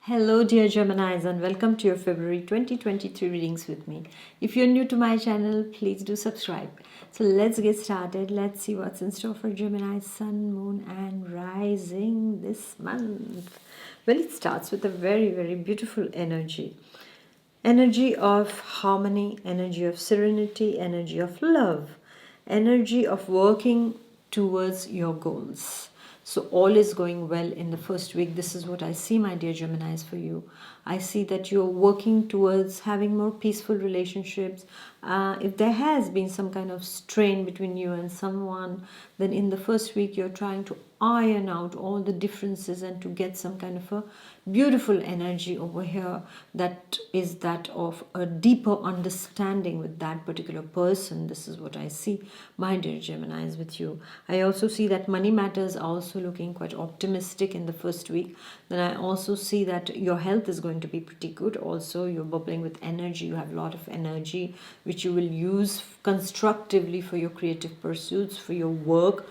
Hello, dear Geminis, and welcome to your February 2023 readings with me. If you're new to my channel, please do subscribe. So let's get started. Let's see what's in store for Gemini, Sun, Moon, and Rising this month. Well, it starts with a very, very beautiful energy of harmony, energy of serenity, energy of love, energy of working towards your goals. So all is going well in the first week. This is what I see, my dear Geminis, for you. I see that you're working towards having more peaceful relationships. If there has been some kind of strain between you and someone, then in the first week you're trying to iron out all the differences and to get some kind of a beautiful energy over here that is that of a deeper understanding with that particular person. This is what I see, my dear Geminis, with you. I also see that money matters are also looking quite optimistic in the first week. Then I also see that your health is going to be pretty good. Also, you're bubbling with energy. You have a lot of energy which you will use constructively for your creative pursuits, for your work,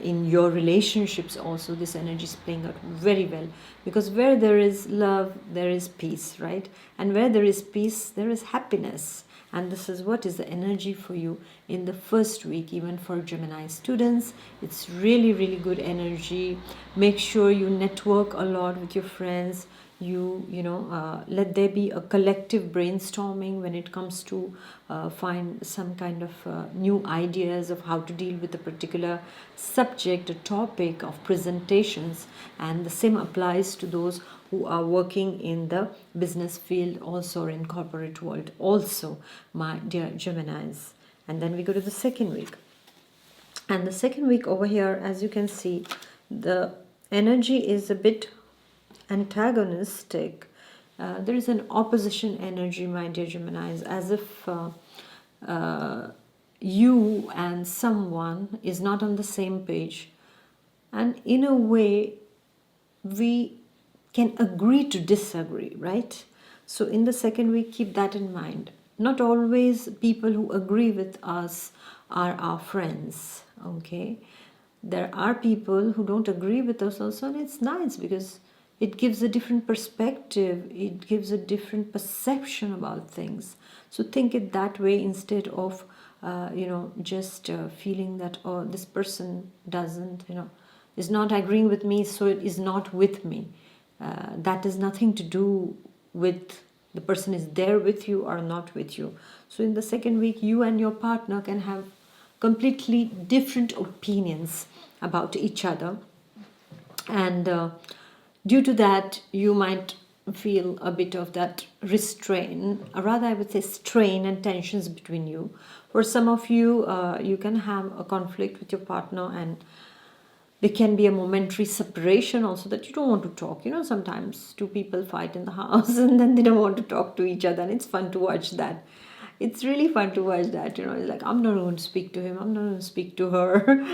in your relationships. Also, this energy is playing out very well, because where there is love there is peace, right? And where there is peace there is happiness. And this is what is the energy for you in the first week. Even for Gemini students, it's really, really good energy. Make sure you network a lot with your friends. Let there be a collective brainstorming when it comes to find some kind of new ideas of how to deal with a particular subject, a topic of presentations. And the same applies to those who are working in the business field also, or in corporate world also, my dear Geminis. And then we go to the second week. And the second week over here, as you can see, the energy is a bit antagonistic. There is an opposition energy, my dear Geminis, as if you and someone is not on the same page. And in a way, we can agree to disagree, right? So in the second week, keep that in mind. Not always people who agree with us are our friends, okay? There are people who don't agree with us also, and it's nice because it gives a different perspective, it gives a different perception about things. So think it that way, instead of just feeling that, oh, this person doesn't, is not agreeing with me, so it is not with me. That has nothing to do with the person is there with you or not with you. So in the second week, you and your partner can have completely different opinions about each other. And due to that, you might feel a bit of that restraint, or rather I would say strain and tensions between you. For some of you, you can have a conflict with your partner, and there can be a momentary separation also, that you don't want to talk. Sometimes two people fight in the house and then they don't want to talk to each other, and it's fun to watch that. It's really fun to watch that. It's like, I'm not going to speak to him, I'm not going to speak to her.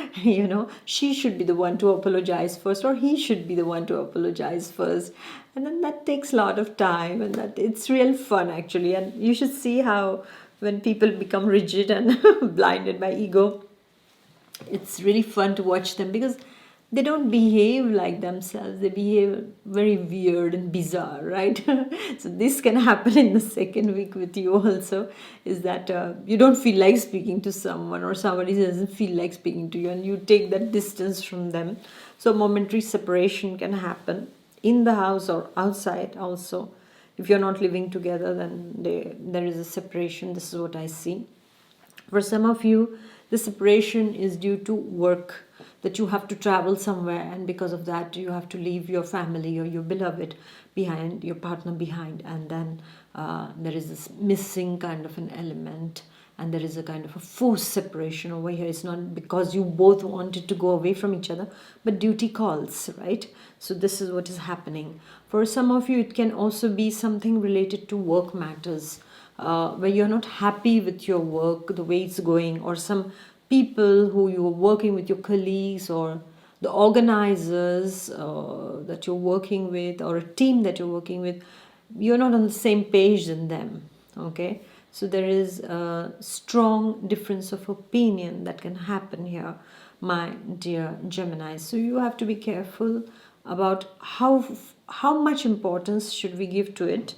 She should be the one to apologize first, or he should be the one to apologize first. And then that takes a lot of time, and that it's real fun actually. And you should see how when people become rigid and blinded by ego, it's really fun to watch them, because they don't behave like themselves. They behave very weird and bizarre, right? So this can happen in the second week with you also, is that you don't feel like speaking to someone, or somebody doesn't feel like speaking to you, and you take that distance from them. So momentary separation can happen in the house or outside also. If you're not living together, then there is a separation. This is what I see. For some of you, the separation is due to work, that you have to travel somewhere, and because of that you have to leave your family or your beloved behind, your partner behind. And then there is this missing kind of an element, and there is a kind of a forced separation over here. It's not because you both wanted to go away from each other, but duty calls, right? So this is what is happening. For some of you, it can also be something related to work matters, where you're not happy with your work, the way it's going, or some people who you are working with, your colleagues or the organizers that you're working with, or a team that you're working with, you're not on the same page than them, okay? So there is a strong difference of opinion that can happen here, my dear Gemini. So you have to be careful about how much importance should we give to it,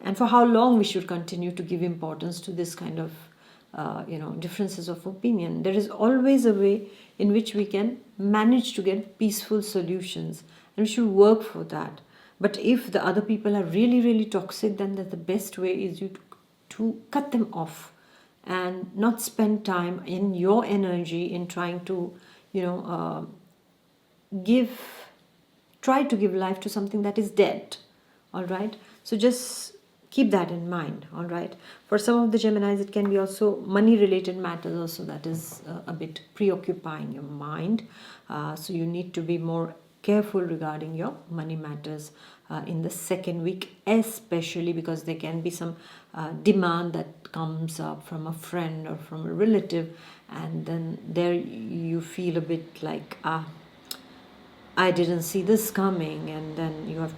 and for how long we should continue to give importance to this kind of differences of opinion. There is always a way in which we can manage to get peaceful solutions, and we should work for that. But if the other people are really, really toxic, then the best way is you to cut them off and not spend time in your energy in trying to, give try to give life to something that is dead. All right, so just keep that in mind. All right, for some of the Geminis, it can be also money related matters also that is a bit preoccupying your mind, so you need to be more careful regarding your money matters in the second week, especially because there can be some demand that comes up from a friend or from a relative, and then there you feel a bit like, I didn't see this coming, and then you have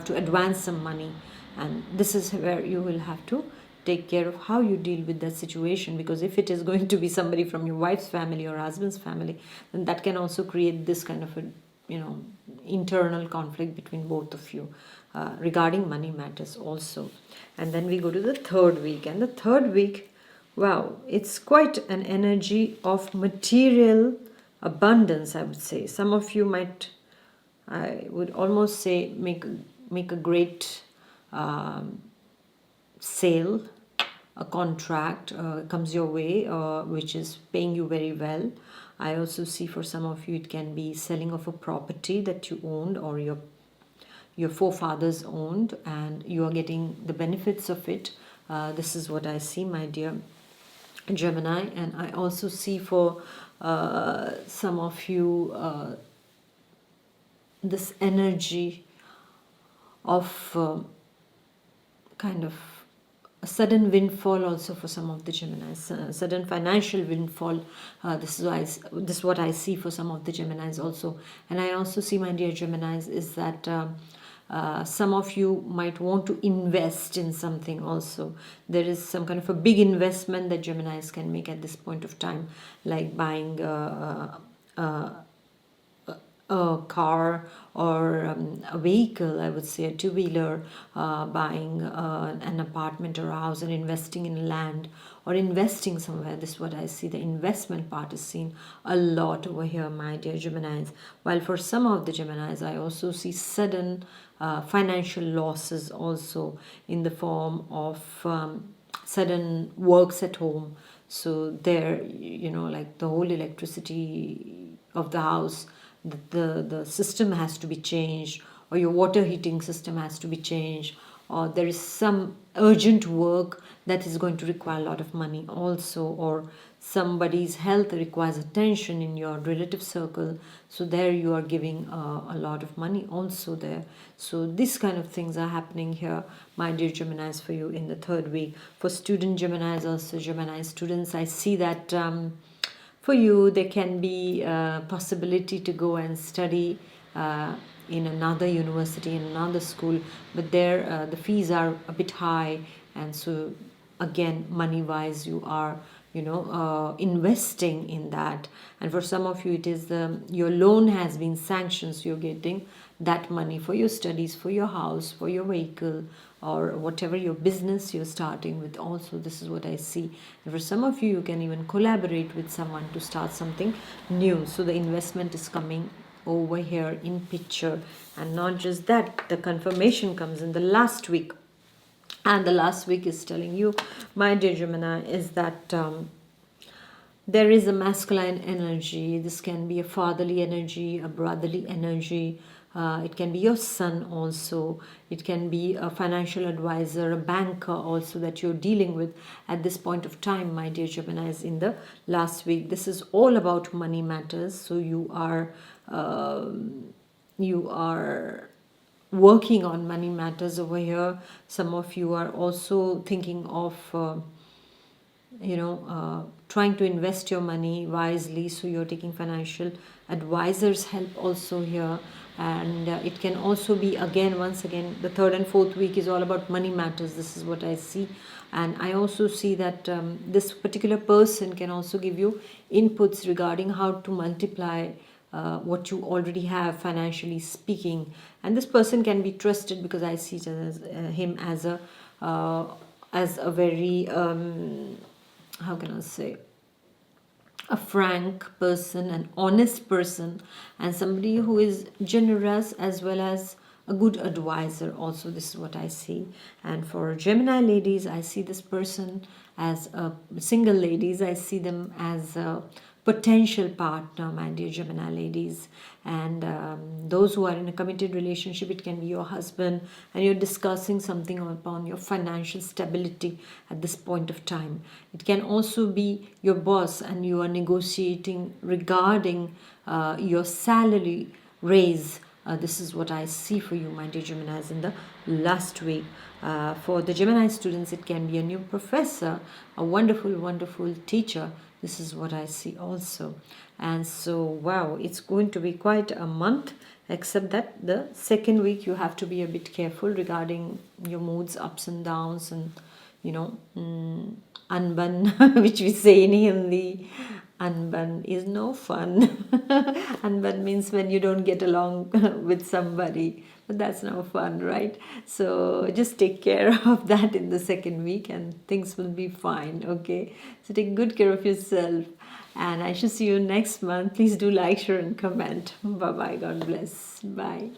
to advance some money, and this is where you will have to take care of how you deal with that situation, because if it is going to be somebody from your wife's family or husband's family, then that can also create this kind of a internal conflict between both of you regarding money matters also. And then we go to the third week, and the third week, wow, it's quite an energy of material abundance, I would say. Some of you might, I would almost say, make a great sale, a contract comes your way, which is paying you very well. I also see for some of you it can be selling of a property that you owned or your forefathers owned, and you are getting the benefits of it. This is what I see, my dear Gemini. And I also see for some of you this energy of kind of a sudden windfall also for some of the Geminis, sudden financial windfall. This is what I see for some of the Geminis also. And I also see, my dear Geminis, is that some of you might want to invest in something also. There is some kind of a big investment that Geminis can make at this point of time, like buying a car or a vehicle, I would say a two-wheeler, buying an apartment or a house, and investing in land or investing somewhere. This is what I see. The investment part is seen a lot over here, my dear Geminis. While for some of the Geminis, I also see sudden financial losses also in the form of sudden works at home. So there, like the whole electricity of the house, the system has to be changed, or your water heating system has to be changed, or there is some urgent work that is going to require a lot of money also, or somebody's health requires attention in your relative circle, so there you are giving a lot of money also there. So these kind of things are happening here, my dear Geminis, for you in the third week. For student Geminis, also Gemini students, I see that for you there can be a possibility to go and study in another university, in another school, but there the fees are a bit high, and so again, money wise, you are investing in that. And for some of you, it is your loan has been sanctioned, so you're getting that money for your studies, for your house, for your vehicle, or whatever your business you're starting with. Also, this is what I see. And for some of you, you can even collaborate with someone to start something new. So the investment is coming over here in picture. And not just that, the confirmation comes in the last week. And the last week is telling you, my dear Gemini, is that there is a masculine energy. This can be a fatherly energy, a brotherly energy. It can be your son also. It can be a financial advisor, a banker also that you're dealing with at this point of time, my dear Geminis, in the last week. This is all about money matters. So you are working on money matters over here. Some of you are also thinking of trying to invest your money wisely, so you're taking financial advisors help also here. And it can also be, once again, the third and fourth week is all about money matters. This is what I see. And I also see that this particular person can also give you inputs regarding how to multiply what you already have financially speaking. And this person can be trusted because I see him as a very how can I say, a frank person, an honest person, and somebody who is generous as well as a good advisor. Also, this is what I see. And for Gemini ladies, I see this person as a single ladies, I see them as a potential partner, my dear Gemini ladies. And those who are in a committed relationship, it can be your husband, and you're discussing something upon your financial stability at this point of time. It can also be your boss, and you are negotiating regarding your salary raise. This is what I see for you, my dear Geminis, in the last week. For the Gemini students, it can be a new professor, a wonderful, wonderful teacher. This is what I see also. And so, wow, it's going to be quite a month, except that the second week you have to be a bit careful regarding your moods, ups and downs, and, you know, unban, which we say in Hindi. Unban is no fun. Unban means when you don't get along with somebody, but that's no fun, right? So just take care of that in the second week and things will be fine, okay? So take good care of yourself, and I shall see you next month. Please do like, share, and comment. Bye bye. God bless. Bye.